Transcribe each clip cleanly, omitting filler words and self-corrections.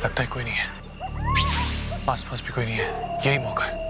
लगता है कोई नहीं है, पास पास भी कोई नहीं है, यही मौका है।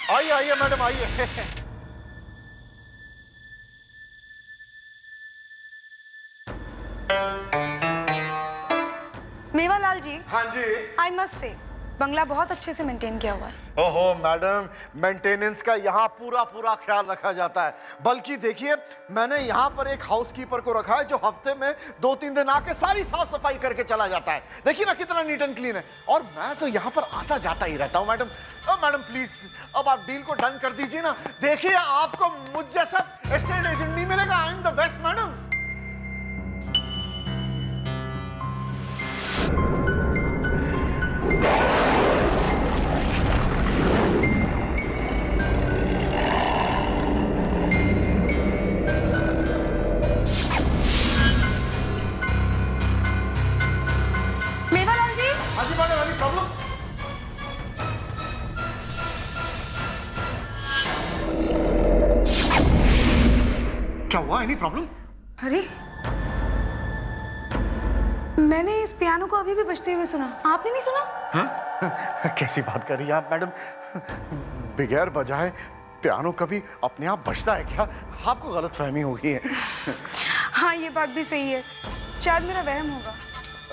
आइए आइए मैडम आइए। मेवालाल जी, हाँ जी। आई मस्ट से बंगला बहुत अच्छे से मेंटेन किया हुआ है। ओहो मैडम, मेंटेनेंस का यहाँ पूरा पूरा ख्याल रखा जाता है। बल्कि देखिए, मैंने यहाँ पर एक हाउसकीपर को रखा है जो हफ्ते में 2-3 दिन आके सारी साफ सफाई करके चला जाता है। देखिए ना कितना नीट एंड क्लीन है। और मैं तो यहाँ पर आता जाता ही रहता हूँ मैडम। मैडम प्लीज अब आप डील को डन कर दीजिए ना। देखिए आपको मुझ जैसा एस्टेट एजेंट नहीं मिलेगा। I am the best madam. Mewalal ji, हाँ जी मैडम, एनी प्रॉब्लम? क्या हुआ? Any problem? अरे मैंने इस पियानो को अभी भी बजते हुए सुना, आपने नहीं सुना? हाँ? कैसी बात कर रही हैं आप मैडम? बगैर बजाए पियानो कभी अपने आप बजता है क्या? आपको गलतफहमी हो गई है। हाँ ये बात भी सही है, शायद मेरा वहम होगा।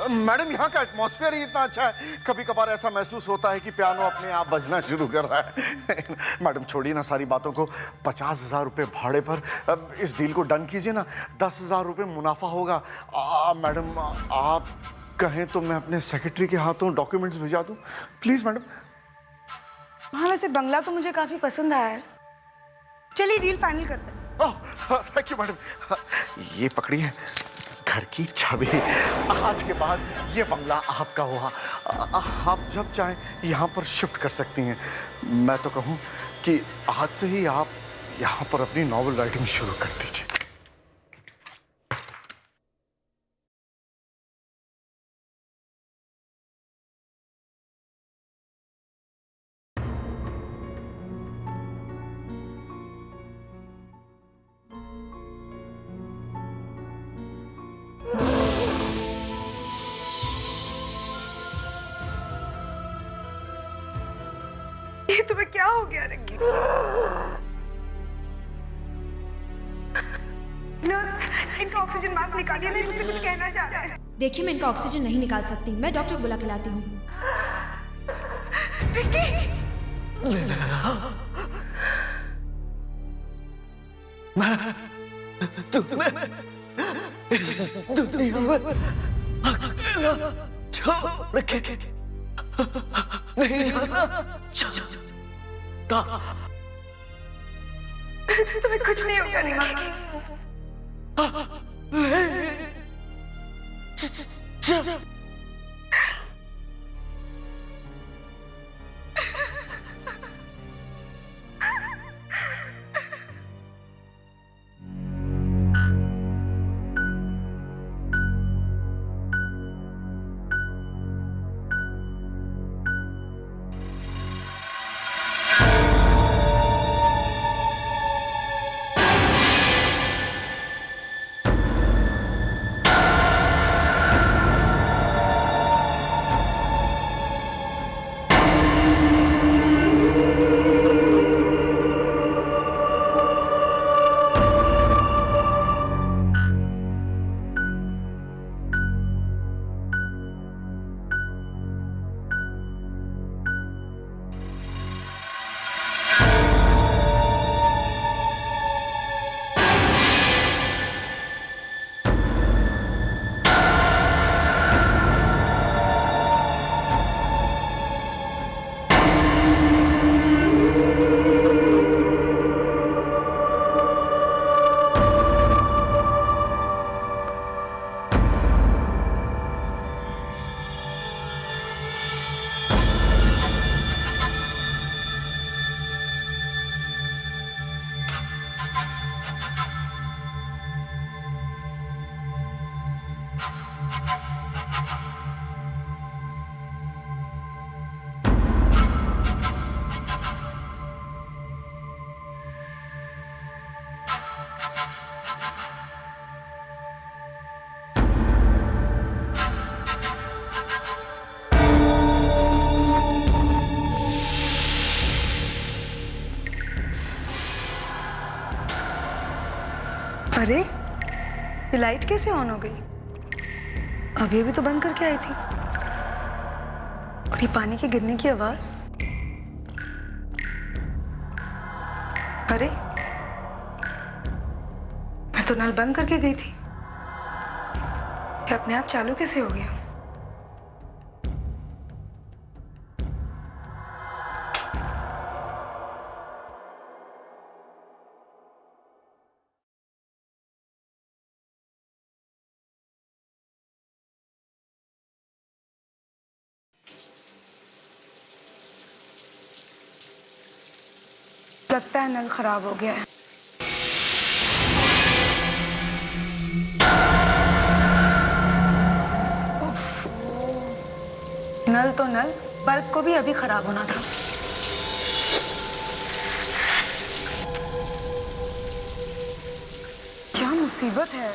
मैडम यहाँ का एटमॉस्फेयर ही इतना अच्छा है, कभी कभार ऐसा महसूस होता है कि पियानो अपने आप बजना शुरू कर रहा है। मैडम छोड़िए ना सारी बातों को, 50,000 रुपये भाड़े पर अब इस डील को डन कीजिए ना। 10,000 रुपये मुनाफा होगा। मैडम आप कहें तो मैं अपने सेक्रेटरी के हाथों डॉक्यूमेंट्स भिजा दूं, प्लीज मैडम। हाँ वैसे बंगला तो मुझे काफी पसंद आया है, चलिए डील फाइनल करते हैं। Thank you madam. ये पकड़िए घर की चाबी। आज के बाद ये बंगला आपका हुआ। आप जब चाहें यहाँ पर शिफ्ट कर सकती हैं। मैं तो कहूँ कि आज से ही आप यहाँ पर अपनी नॉवेल राइटिंग शुरू कर दीजिए। ये तुम्हें क्या हो गया रंगी? नर्स, इनका ऑक्सीजन मास्क निकालिए, नहीं मुझसे कुछ कहना चाह रहा है। देखिए, मैं इनका ऑक्सीजन नहीं निकाल सकती, मैं डॉक्टर को बुला के लाती हूँ। विक्की, तुम्हें इस दुनिया में अकेला छोड़ के नहीं जाना। तुम्हें कुछ नहीं होगा नीमा। अरे, ये लाइट कैसे ऑन हो गई? अभी अभी तो बंद करके आई थी। और ये पानी के गिरने की आवाज। अरे, मैं तो नल बंद करके गई थी। ये अपने आप चालू कैसे हो गया? लगता है नल खराब हो गया है। नल तो नल, बल्ब को भी अभी खराब होना था। क्या मुसीबत है।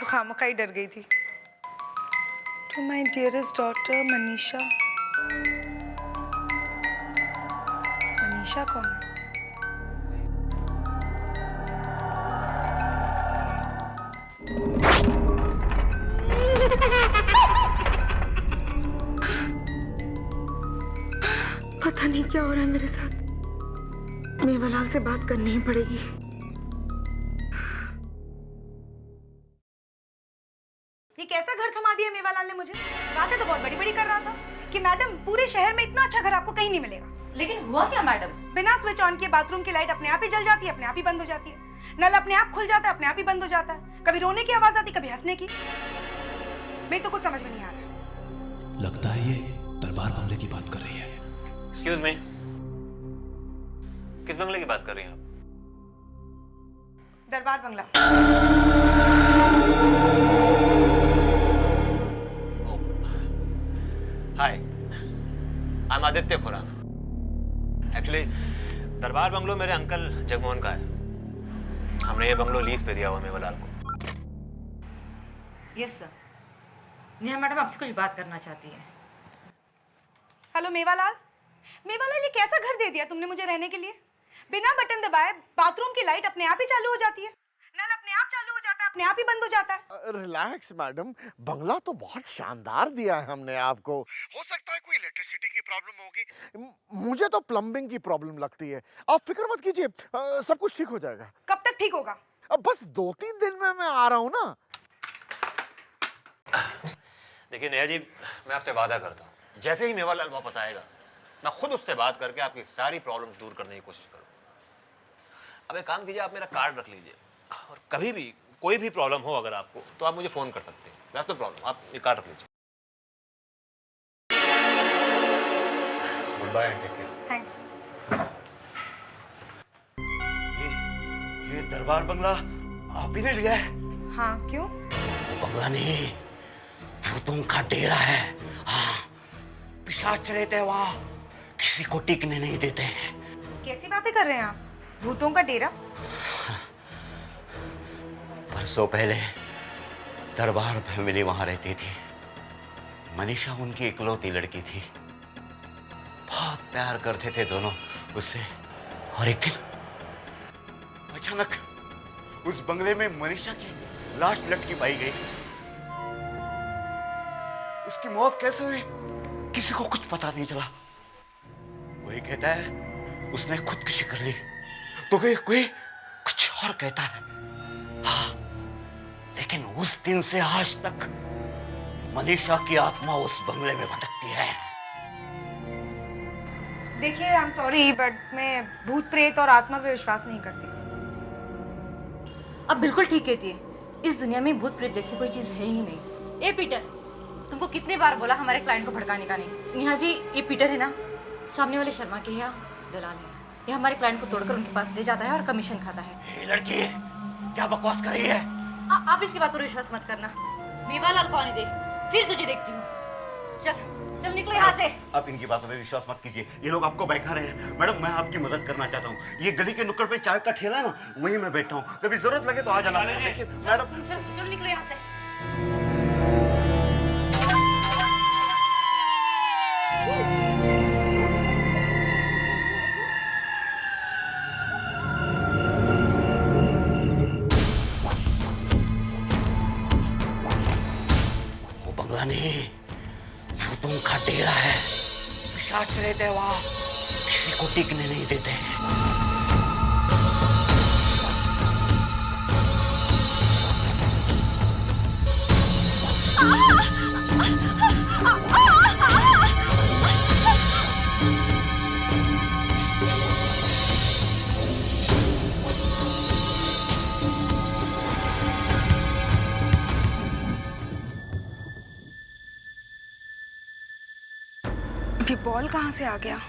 तो खामखा ही डर गई थी। To my dearest daughter Manisha. Manisha कौन है? पता नहीं क्या हो रहा है मेरे साथ। मेवालाल से बात करनी ही पड़ेगी। ये कैसा घर थमा दिया मेवालाल ने मुझे। बातें तो बहुत बड़ी बड़ी कर रहा था कि मैडम पूरे शहर में इतना अच्छा घर आपको कहीं नहीं मिलेगा। लेकिन हुआ क्या मैडम? बिना स्विच ऑन किए बाथरूम की लाइट अपने आप ही जल जाती है, अपने आप ही बंद हो जाती है। नल अपने आप खुल जाता है, अपने आप ही बंद हो जाता है। कभी रोने की आवाज आती, कभी हंसने की। मेरी तो कुछ समझ में नहीं आ रहा। लगता है ये दरबार बंगले की बात कर रही है। एक्सक्यूज मी, किस बंगले की बात कर रही हैं आप? दरबार बंगला। Hi, I am Aditya Khurana. Actually Darbar bungalow मेरे अंकल जगमोहन का है। हमने ये बंगलो लीज पे दिया हुआ मेवालाल को। Yes sir. नेहा मैडम आपसे कुछ बात करना चाहती है। हेलो मेवालाल। मेवालाल, ये कैसा घर दे दिया तुमने मुझे रहने के लिए? बिना बटन दबाए बाथरूम की लाइट अपने आप ही चालू हो जाती है, नल अपने आप चालू हो जाता है, अपने आप ही बंद हो जाता है। रिलैक्स मैडम, बंगला तो बहुत शानदार दिया है हमने आपको। हो सकता है कोई इलेक्ट्रिसिटी की प्रॉब्लम होगी, मुझे तो प्लम्बिंग की प्रॉब्लम लगती है। आप फिक्र मत कीजिए, सब कुछ ठीक हो जाएगा। कब तक ठीक होगा? अब बस 2-3 दिन में मैं आ रहा हूँ ना। देखिए नेहा जी, मैं आपसे वादा करता हूँ, जैसे ही मेवालाल वापस आएगा मैं खुद उससे बात करके आपकी सारी प्रॉब्लम्स दूर करने की कोशिश करूँगा। अब एक काम कीजिए, आप मेरा कार्ड रख लीजिए और कभी भी कोई भी प्रॉब्लम हो अगर आपको तो आप मुझे फ़ोन कर सकते हैं। दैट्स नो प्रॉब्लम, आप ये कार्ड रख लीजिए। Good bye and take care. Thanks. ये दरबार बंगला आप ही ने लिया है? हाँ, क्यों? वो बंगला नहीं, भूतों का डेरा है। हाँ, पिशाच रहते हैं वहाँ, किसी को टिकने नहीं देते हैं। कैसी बातें कर रहे हैं आप? भूतों का डेरा? बरसों पहले दरबार फैमिली वहाँ रहती थी। मनीषा उनकी इकलौती लड़की थी। बहुत प्यार करते थे दोनों उससे। और एक दिन अचानक उस बंगले में मनीषा की लाश लटकी पाई गई। उसकी मौत कैसे हुई किसी को कुछ पता नहीं चला। कोई कहता है उसने खुदकुशी कर ली, तो कोई कुछ और कहता है। हाँ, लेकिन उस दिन से आज तक मनीषा की आत्मा उस बंगले में भटकती है। देखिए, आई एम सॉरी बट मैं भूत प्रेत और आत्मा पे विश्वास नहीं करती। अब बिल्कुल ठीक कहती है। इस दुनिया में भूत प्रेत जैसी कोई चीज है ही नहीं। ए पीटर, तुमको कितनी बार बोला हमारे क्लाइंट को भड़काने का नहीं। नेहा जी, ये पीटर है ना, सामने वाले शर्मा के यहाँ दलाल है। ये हमारे क्लाइंट को तोड़कर उनके पास ले जाता है और कमीशन खाता है। ये लड़की क्या बकवास कर रही है? आप इसकी बात पर विश्वास मत करना। मेवालाल को आने दे, फिर तुझे देखती हूँ। चल चल निकलो यहाँ से। आप इनकी बातों पे विश्वास मत कीजिए, ये लोग आपको बहका रहे हैं। मैडम, मैं आपकी मदद करना चाहता हूँ। ये गली के नुक्कड़ पे चाय का ठेला है ना, वहीं मैं बैठा हूँ। कभी जरूरत लगे तो आ जाना। लेकिन मैडम, चल चल निकलो यहाँ से। वो बंगला नहीं, भूतों का डेरा है। पिशाच रहते हैं वहाँ, किसी को टिकने नहीं देते हैं। ये बॉल कहाँ से आ गया?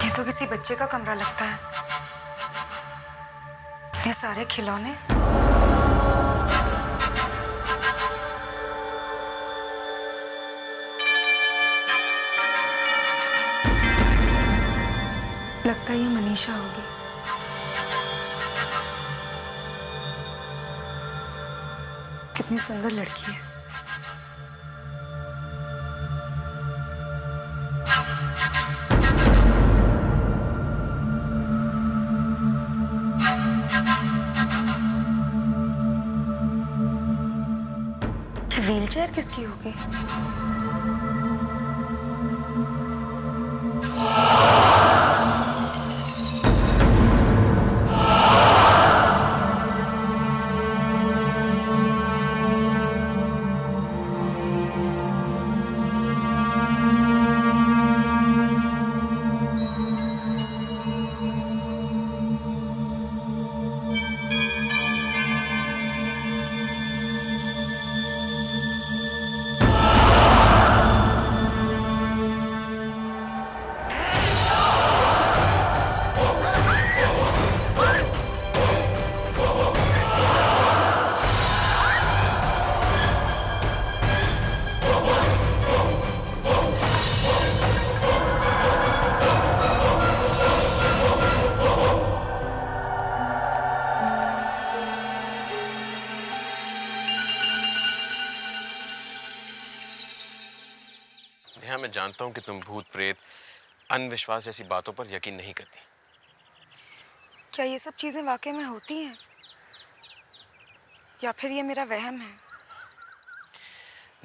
ये तो किसी बच्चे का कमरा लगता है। इतने सारे खिलौने। लगता है ये मनीषा होगी। कितनी सुंदर लड़की है। व्हीलचेयर किसकी होगी? नेहा, मैं जानता हूं कि तुम भूत प्रेत अंधविश्वास जैसी बातों पर यकीन नहीं करती। क्या ये सब चीजें वाकई में होती हैं या फिर ये मेरा वहम है?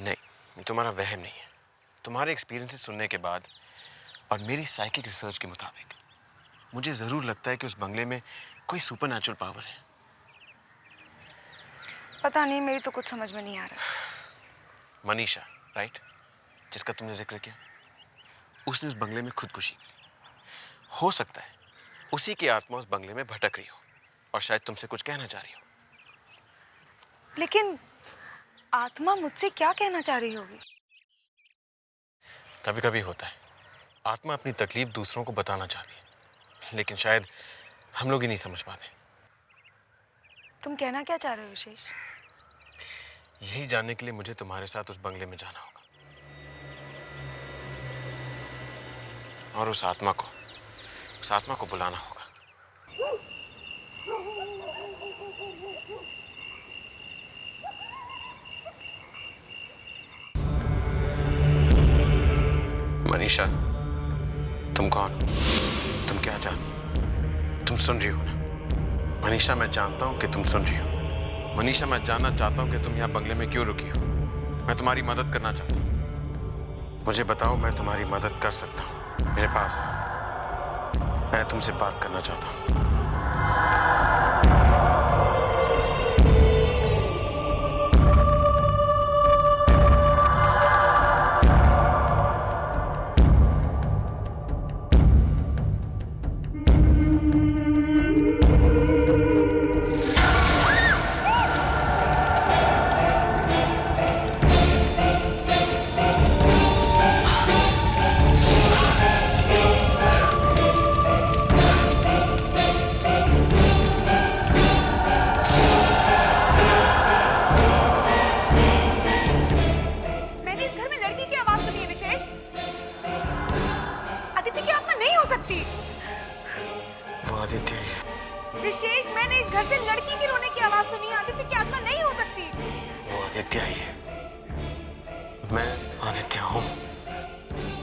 नहीं, तुम्हारा वहम नहीं है। तुम्हारे एक्सपीरियंसेस सुनने के बाद और मेरी साइकिक रिसर्च के मुताबिक मुझे ज़रूर लगता है कि उस बंगले में कोई सुपरनैचुरल पावर है। पता नहीं, मेरी तो कुछ समझ में नहीं आ रहा। मनीषा, राइट, जिसका तुमने जिक्र किया, उसने उस बंगले में खुदकुशी की। हो सकता है उसी की आत्मा उस बंगले में भटक रही हो और शायद तुमसे कुछ कहना चाह रही हो। लेकिन आत्मा मुझसे क्या कहना चाह रही होगी? कभी कभी होता है, आत्मा अपनी तकलीफ दूसरों को बताना चाहती है, लेकिन शायद हम लोग ही नहीं समझ पाते। तुम कहना क्या चाह रहे हो विशेष? यही जानने के लिए मुझे तुम्हारे साथ उस बंगले में जाना होगा और उस आत्मा को बुलाना होगा। मनीषा, तुम कौन? तुम क्या चाहती? तुम सुन रही हो ना? मनीषा, मैं जानता हूं कि तुम सुन रही हो। मनीषा, मैं जानना चाहता हूं कि तुम यहाँ बंगले में क्यों रुकी हो। मैं तुम्हारी मदद करना चाहता हूं। मुझे बताओ, मैं तुम्हारी मदद कर सकता हूं। मेरे पास है, मैं तुमसे बात करना चाहता हूं। विशेष, मैंने इस घर से लड़की की रोने की आवाज सुनी। आदित्य की आत्मा नहीं हो सकती। वो आदित्य ही है। मैं आदित्य हूँ।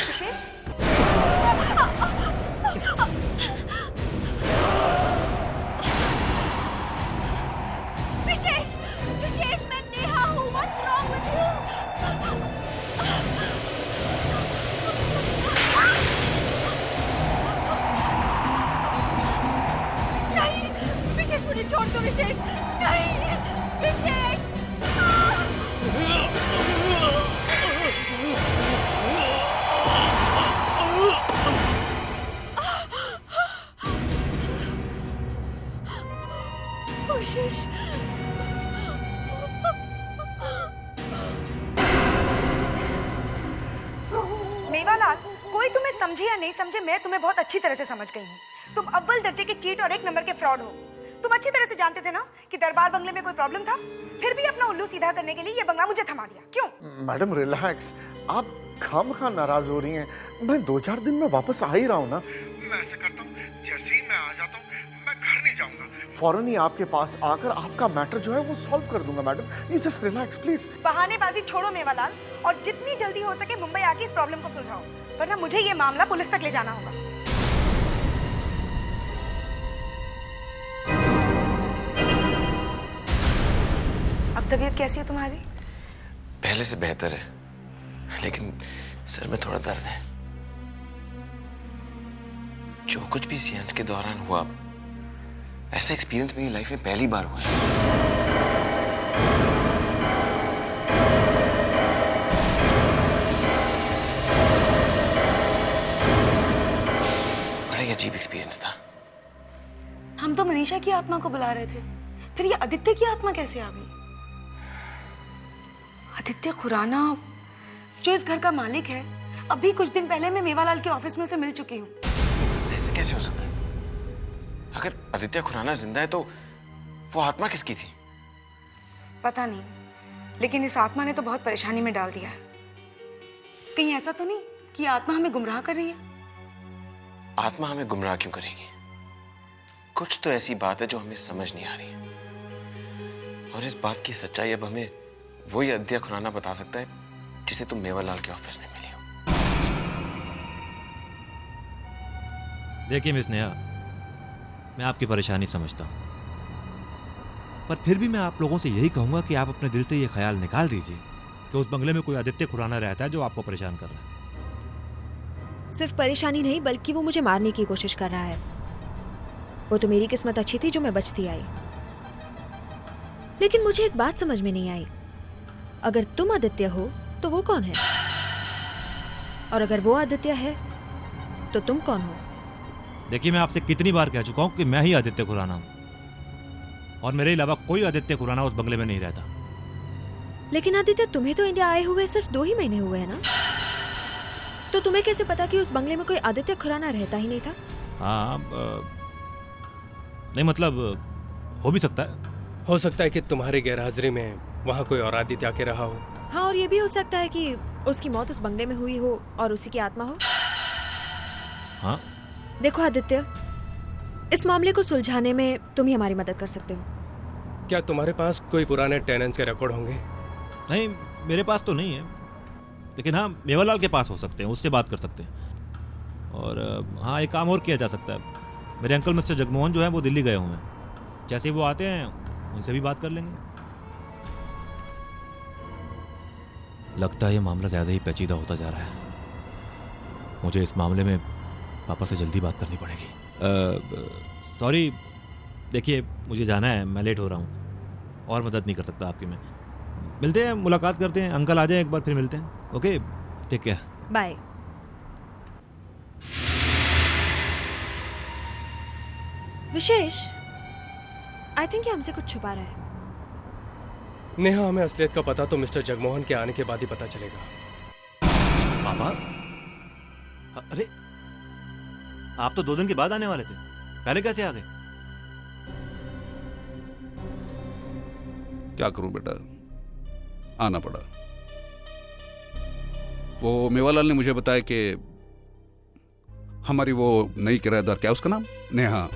विशेष, विशेष, विशेष, मैं नेहा हूँ। What's wrong with you? मुझे छोड़ दो विशेष। नहीं विशेष। विशेष, समझे या नहीं समझे, मैं तुम्हें बहुत अच्छी तरह से समझ गई हूँ। तुम अव्वल दर्जे के चीट और एक नंबर के फ्रॉड हो। तुम अच्छी तरह से जानते थे ना कि दरबार बंगले में कोई प्रॉब्लम था, फिर भी अपना उल्लू सीधा करने के लिए ये बंगला मुझे थमा दिया। क्यों? मैडम रिलैक्स, आप खामखा नाराज हो रही हैं। मैं 2-4 दिन में वापस आ ही रहा हूँ ना। मैं ऐसा करता हूँ, जैसे ही मैं आ जाता हूँ मैं घर नहीं जाऊंगा, फौरन ही आपके पास आकर आपका मैटर जो है वो सॉल्व कर दूंगा। Madam you just relax please. बहानेबाजी छोड़ो मेवालाल, और जितनी जल्दी हो सके मुंबई आके इस प्रॉब्लम को सुलझाओ, वरना मुझे ये मामला पुलिस तक ले जाना होगा। अब तबीयत कैसी है तुम्हारी? पहले से बेहतर है, लेकिन सर में थोड़ा दर्द है। जो कुछ भी सीएंस के दौरान हुआ, ऐसा एक्सपीरियंस मेरी लाइफ में पहली बार हुआ है। बड़ा ही अजीब एक्सपीरियंस था। हम तो मनीषा की आत्मा को बुला रहे थे, फिर ये आदित्य की आत्मा कैसे आ गई? आदित्य खुराना जो इस घर का मालिक है, अभी कुछ दिन पहले मैं मेवालाल के ऑफिस में उसे मिल चुकी हूँ। ऐसे कैसे हो सकता है? अगर आदित्य खुराना जिंदा है तो वो आत्मा किसकी थी? पता नहीं, लेकिन इस आत्मा ने तो बहुत परेशानी में डाल दिया है। कहीं ऐसा तो नहीं कि ये आत्मा हमें गुमराह कर रही है? आत्मा हमें गुमराह क्यों करेगी? कुछ तो ऐसी बात है जो हमें समझ नहीं आ रही है, और इस बात की सच्चाई अब हमें वही आदित्य खुराना बता सकता है जिसे तुम मेवालाल के ऑफिस में मिली हो। देखिए मिस नेहा, मैं आपकी परेशानी समझता हूँ, पर फिर भी मैं आप लोगों से यही कहूंगा कि आप अपने दिल से ये ख्याल निकाल दीजिए कि उस बंगले में कोई आदित्य खुराना रहता है जो आपको परेशान कर रहा है। सिर्फ परेशानी नहीं, बल्कि वो मुझे मारने की कोशिश कर रहा है। वो तो मेरी किस्मत अच्छी थी जो मैं बचती आई, लेकिन मुझे एक बात समझ में नहीं आई। अगर तुम आदित्य हो तो वो कौन है? और अगर वो आदित्य है तो तुम कौन हो? देखिए, मैं आपसे कितनी बार कह चुका हूँ कि मैं ही आदित्य खुराना हूँ, और मेरे अलावा कोई आदित्य खुराना उस बंगले में नहीं रहता। लेकिन आदित्य, तुम्हें तो इंडिया आए हुए सिर्फ 2 ही महीने हुए हैं ना, तो तुम्हें कैसे पता कि उस बंगले में कोई आदित्य खुराना रहता ही नहीं था? हाँ, नहीं मतलब हो भी सकता है। हो सकता है कि तुम्हारी गैरहाजिरी में वहाँ कोई और आदित्य आके रहा हो। हाँ, और ये भी हो सकता है कि उसकी मौत उस बंगले में हुई हो और उसी की आत्मा हो। हाँ, देखो आदित्य, इस मामले को सुलझाने में तुम ही हमारी मदद कर सकते हो। क्या तुम्हारे पास कोई पुराने टेनेंट्स के रिकॉर्ड होंगे? नहीं, मेरे पास तो नहीं है, लेकिन हाँ, मेवालाल के पास हो सकते हैं, उससे बात कर सकते हैं। और हाँ, एक काम और किया जा सकता है। मेरे अंकल मिस्टर जगमोहन जो है वो दिल्ली गए हुए हैं, जैसे ही वो आते हैं उनसे भी बात कर लेंगे। लगता है ये मामला ज़्यादा ही पेचीदा होता जा रहा है। मुझे इस मामले में पापा से जल्दी बात करनी पड़ेगी। सॉरी, देखिए मुझे जाना है, मैं लेट हो रहा हूँ, और मदद नहीं कर सकता आपकी मैं। मिलते हैं, मुलाकात करते हैं, अंकल आ जाए एक बार, फिर मिलते हैं। Okay, take care, bye. Vishesh, I think ये हमसे कुछ छुपा रहा है। नेहा, हमें असलियत का पता तो मिस्टर जगमोहन के आने के बाद ही पता चलेगा। पापा, अरे आप तो 2 दिन के बाद आने वाले थे, पहले कैसे आ गए? क्या करूं बेटा, आना पड़ा। वो मेवालाल ने मुझे बताया कि हमारी वो नई किराएदार, क्या उसका नाम, नेहा,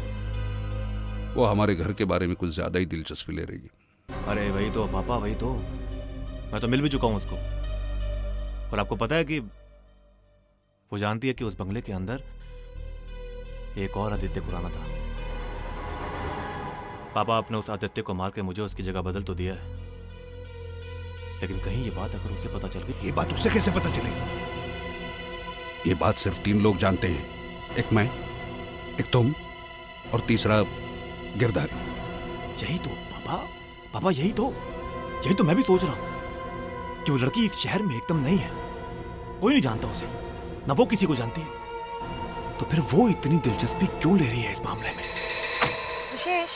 वो हमारे घर के बारे में कुछ ज्यादा ही दिलचस्पी ले रही है। अरे वही तो पापा, वही तो, मैं तो मिल भी चुका हूं उसको। और आपको पता है कि वो जानती है कि उस बंगले के अंदर एक और आदित्य खुराना था। पापा, आपने उस आदित्य को मार के मुझे उसकी जगह बदल तो दिया है, लेकिन कहीं ये बात अगर उसे पता चल गई। ये बात उससे कैसे पता चलेगी? ये बात सिर्फ 3 लोग जानते हैं, एक मैं, एक तुम, और तीसरा गिरधारी। यही तो पापा, यही तो मैं भी सोच रहा हूं कि वो लड़की इस शहर में एकदम नई है, कोई नहीं जानता उसे, ना वो किसी को जानती है, तो फिर वो इतनी दिलचस्पी क्यों ले रही है इस मामले में? विशेष,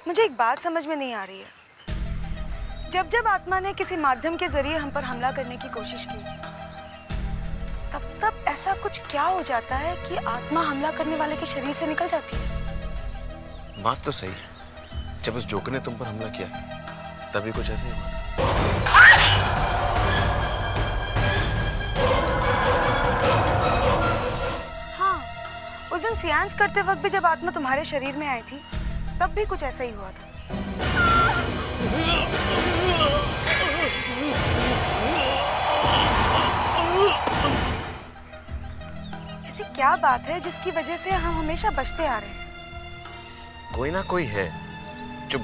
मुझे एक बात समझ में नहीं आ रही है। जब जब आत्मा ने किसी माध्यम के जरिए हम पर हमला करने की कोशिश की, तब तब ऐसा कुछ क्या हो जाता है कि आत्मा हमला करने वाले के शरीर से निकल जाती है? बात तो सही है, जब उस जोकर ने तुम पर हमला किया तभी कुछ ऐसे ही हुआ। हाँ, उस दिन सियांस करते वक्त भी जब आत्मा तुम्हारे शरीर में आई थी तब भी कुछ ऐसा ही हुआ था। ऐसी क्या बात है जिसकी वजह से हम हमेशा बचते आ रहे हैं? कोई ना कोई है जो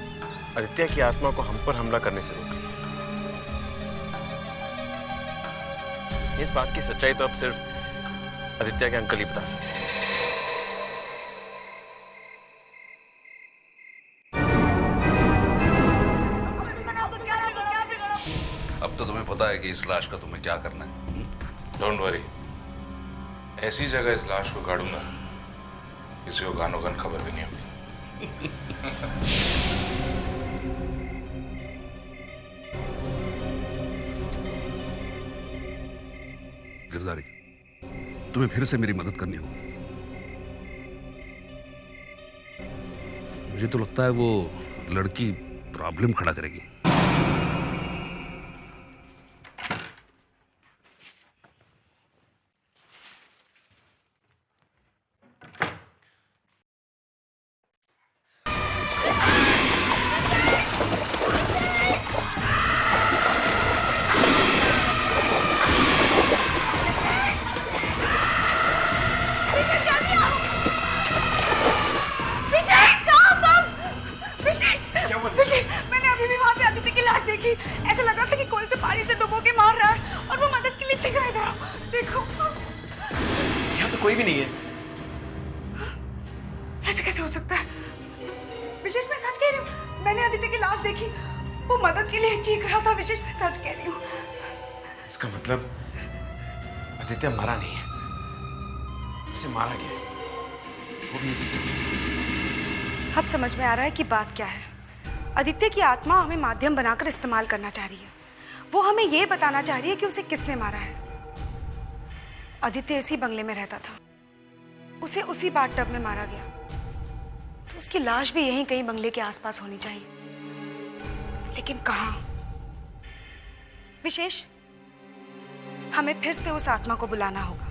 आदित्य की आत्मा को हम पर हमला करने से रोके। इस बात की सच्चाई तो अब सिर्फ आदित्य के अंकल ही बता सकते हैं। अब तो तुम्हें पता है कि इस लाश का तुम्हें क्या करना है। डोंट वरी, ऐसी जगह इस लाश को गाड़ूंगा किसी को गानो गन खबर भी नहीं होगी। गिरधारी, तुम्हें फिर से मेरी मदद करनी होगी। मुझे तो लगता है वो लड़की प्रॉब्लम खड़ा करेगी। विशेष, मैंने अभी भी वहाँ पे आदित्य की लाश देखी। ऐसा लग रहा था कि कोई से पानी से डुबो के मार रहा है और वो मदद के लिए चीख रहा है। इधर आओ, देखो। यहाँ तो कोई भी नहीं है। ऐसे कैसे हो सकता है? विशेष, मैं सच कह रही हूँ, मैंने आदित्य की लाश देखी, वो मदद के लिए चीख रहा था। विशेष, मैं सच कह रही हूँ। इसका मतलब आदित्य मरा नहीं है, उसे मारा गया है, वो भी इसी जगह। अब समझ में आ रहा है कि बात क्या है। आदित्य की आत्मा हमें माध्यम बनाकर इस्तेमाल करना चाह रही है। वो हमें ये बताना चाह रही है कि उसे किसने मारा है। आदित्य इसी बंगले में रहता था, उसे उसी बाथटब में मारा गया, तो उसकी लाश भी यहीं कहीं बंगले के आसपास होनी चाहिए। लेकिन कहाँ? विशेष, हमें फिर से उस आत्मा को बुलाना होगा,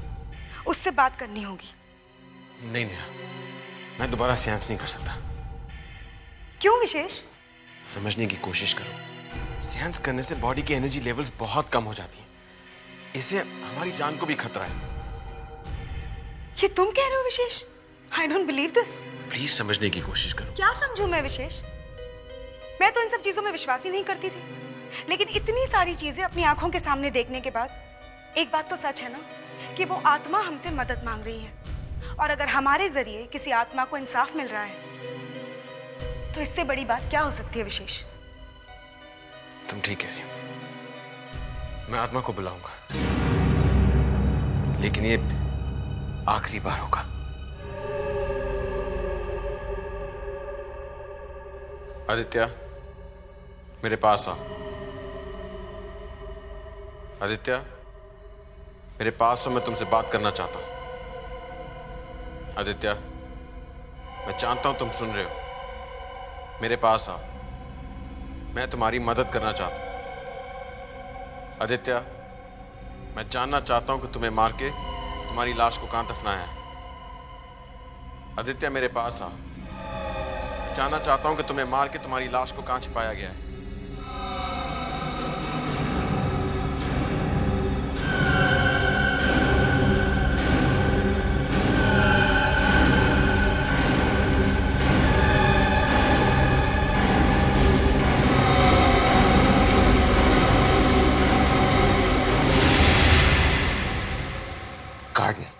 उससे बात करनी होगी। नहीं नेहा, मैं दोबारा सेंस नहीं कर सकता। क्यों विशेष? समझने की कोशिश करो। सेंस करने से बॉडी की एनर्जी लेवल्स बहुत कम हो जाती हैं। इससे हमारी जान को भी खतरा है। ये तुम कह रहे हो विशेष? I don't believe this. Please समझने की कोशिश करो। क्या समझूं मैं विशेष? मैं तो इन सब चीजों में विश्वास ही नहीं करती थी, लेकिन इतनी सारी चीजें अपनी आंखों के सामने देखने के बाद एक बात तो सच है ना, कि वो आत्मा हमसे मदद मांग रही है। और अगर हमारे जरिए किसी आत्मा को इंसाफ मिल रहा है तो इससे बड़ी बात क्या हो सकती है विशेष? तुम ठीक कह रही हो, मैं आत्मा को बुलाऊंगा, लेकिन ये आखिरी बार होगा। आदित्य, मेरे पास आ। आदित्य, मेरे पास हो, मैं तुमसे बात करना चाहता हूं। आदित्य, मैं जानता हूं तुम सुन रहे हो, मेरे पास आओ, मैं तुम्हारी मदद करना चाहता हूं। आदित्य, मैं जानना चाहता हूं कि तुम्हें मार के तुम्हारी लाश को कहां दफनाया है। आदित्य, मेरे पास आओ, मैं जानना चाहता हूं कि तुम्हें मार के तुम्हारी लाश को कहां छिपाया गया है। गार्डन।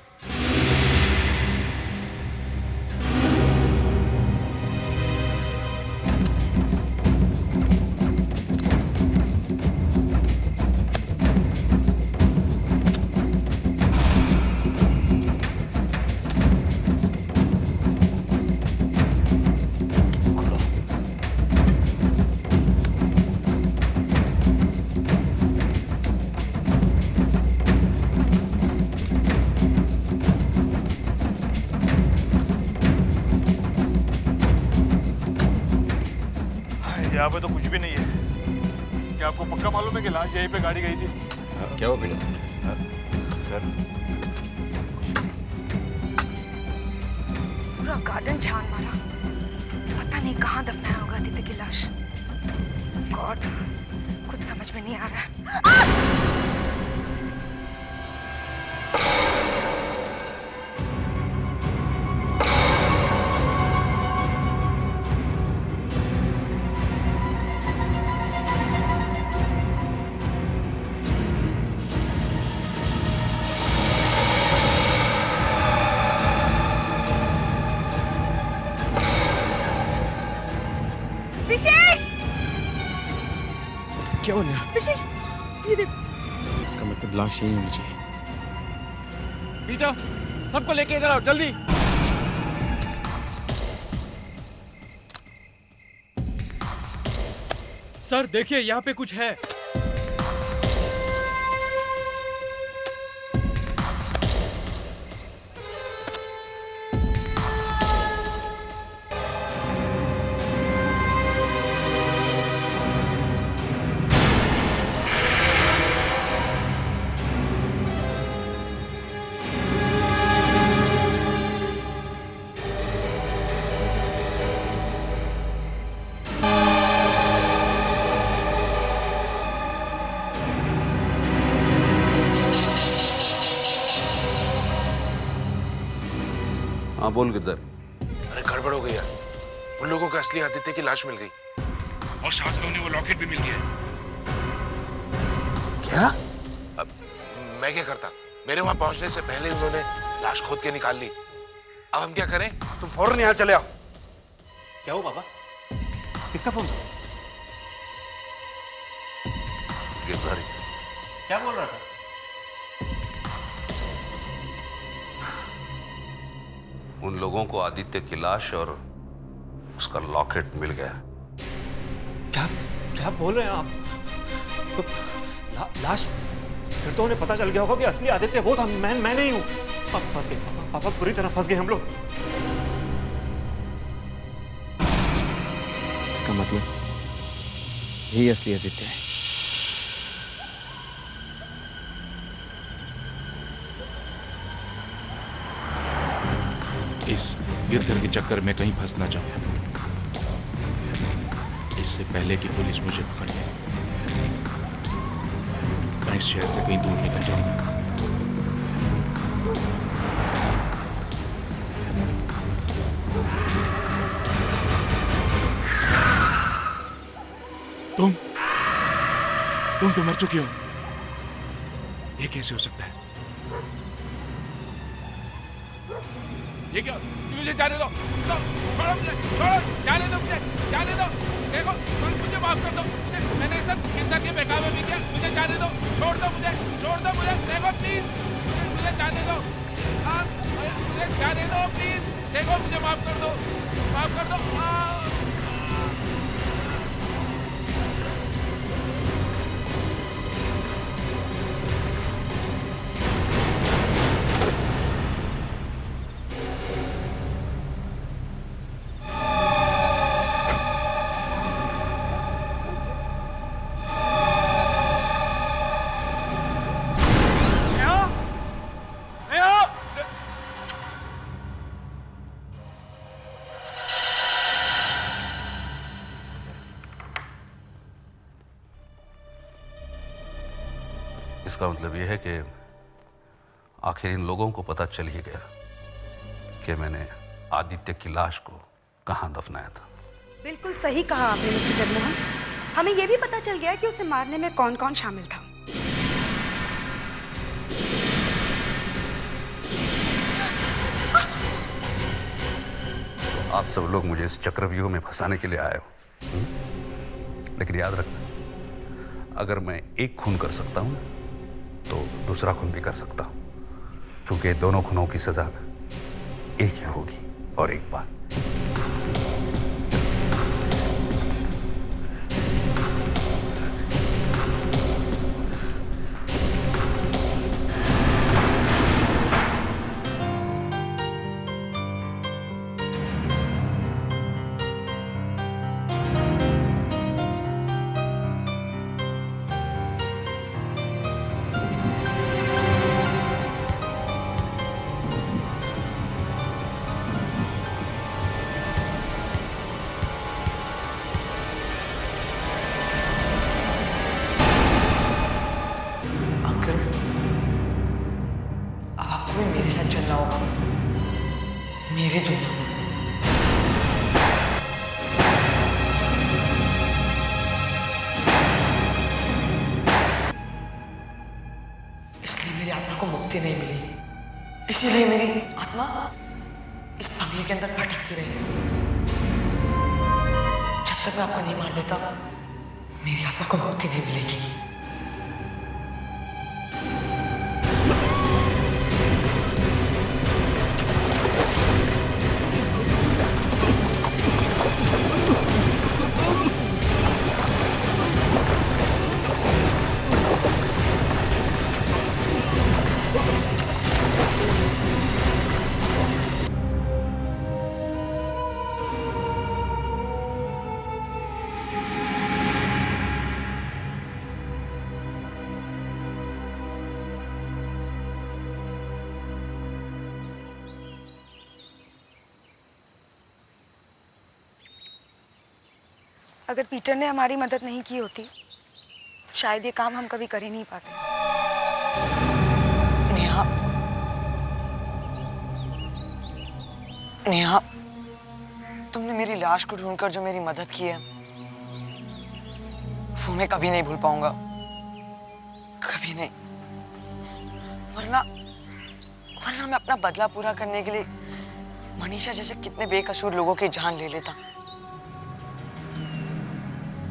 यहाँ पे तो कुछ भी नहीं है। क्या आपको पक्का मालूम है कि लाश यहीं पे गाड़ी गई थी? क्या हुआ बेटा? सर पूरा गार्डन छान मारा, पता नहीं कहाँ दफनाया होगा आदित्य की लाश। गॉड, कुछ समझ में नहीं आ रहा है। विशेष, क्या हो गया? विशेष, ये देख। इसका मतलब लाश यही होनी चाहिए। पीटर, सबको लेके इधर आओ जल्दी। सर देखिए, यहाँ पे कुछ है। हाँ बोल गिरधर। अरे गड़बड़ हो गई यार, उन लोगों को असली आदित्य की लाश मिल गई और साथ में उन्हें वो लॉकेट भी मिल गया। क्या? अब मैं क्या करता, मेरे वहां पहुंचने से पहले उन्होंने लाश खोद के निकाल ली। अब हम क्या करें? तुम फौरन यहाँ चले आओ। क्या हुआ पापा? किसका फोन था? गिरधारी क्या बोल रहा था? उन लोगों को आदित्य की लाश और उसका लॉकेट मिल गया। क्या क्या बोल रहे हैं आप? लाश? फिर तो उन्हें पता चल गया होगा कि असली आदित्य वो था, मैं नहीं हूं। फंस गए पापा, पूरी तरह फंस गए हम लोग। इसका मतलब यही असली आदित्य है। इस गिरधर के चक्कर में कहीं फंस ना जाऊं, इससे पहले कि पुलिस मुझे पकड़ ले, मैं इस शहर से कहीं दूर निकल जाऊंगा। तुम तो मर चुकी हो, ये कैसे हो सकता है? ये क्या? मुझे जाने दो, छोड़ो मुझे, छोड़ो, जाने दो मुझे, जाने दो। देखो, मुझे माफ कर दो, मैंने सब जिंदा के बेकाबू भी किया, मुझे जाने दो, छोड़ दो मुझे, देखो प्लीज, मुझे जाने दो, मुझे जाने दो प्लीज, देखो मुझे माफ कर दो, माफ कर दो। इसका मतलब यह है कि आखिर इन लोगों को पता चल ही गया कि मैंने आदित्य की लाश को कहां दफनाया था। बिल्कुल सही कहा आपने मिस्टर जगमोहन। हमें यह भी पता चल गया कि उसे मारने में कौन कौन शामिल था। आप सब लोग मुझे इस चक्रव्यूह में फंसाने के लिए आए हो, लेकिन याद रखना, अगर मैं एक खून कर सकता हूं तो दूसरा खून भी कर सकता हूं, क्योंकि दोनों खूनों की सजा एक ही होगी और एक बार। मेरी दुनिया में। इसलिए मेरी आत्मा को मुक्ति नहीं मिली, इसीलिए मेरी आत्मा इस बंगले के अंदर भटकती रही। जब तक मैं आपको नहीं मार देता मेरी आत्मा को मुक्ति नहीं मिलेगी। अगर पीटर ने हमारी मदद नहीं की होती तो शायद ये काम हम कभी कर ही नहीं पाते। नेहा, नेहा, तुमने मेरी लाश को ढूंढकर जो मेरी मदद की है वो मैं कभी नहीं भूल पाऊंगा, कभी नहीं। वरना मैं अपना बदला पूरा करने के लिए मनीषा जैसे कितने बेकसूर लोगों की जान ले लेता।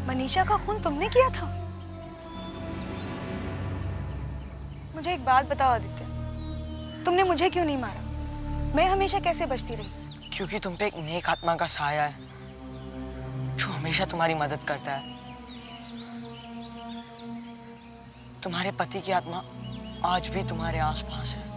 मनीषा का खून तुमने किया था? मुझे एक बात बताओ आदित्य, तुमने मुझे क्यों नहीं मारा? मैं हमेशा कैसे बचती रही? क्योंकि तुम पे एक नेक आत्मा का साया है जो हमेशा तुम्हारी मदद करता है। तुम्हारे पति की आत्मा आज भी तुम्हारे आसपास है।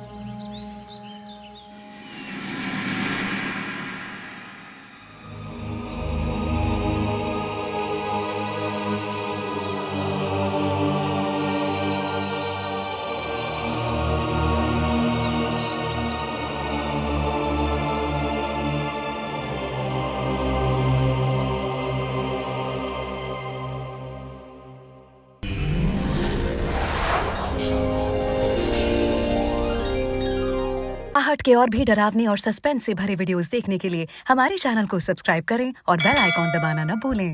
आहट के और भी डरावने और सस्पेंस से भरे वीडियोस देखने के लिए हमारे चैनल को सब्सक्राइब करें और बेल आइकॉन दबाना न भूलें।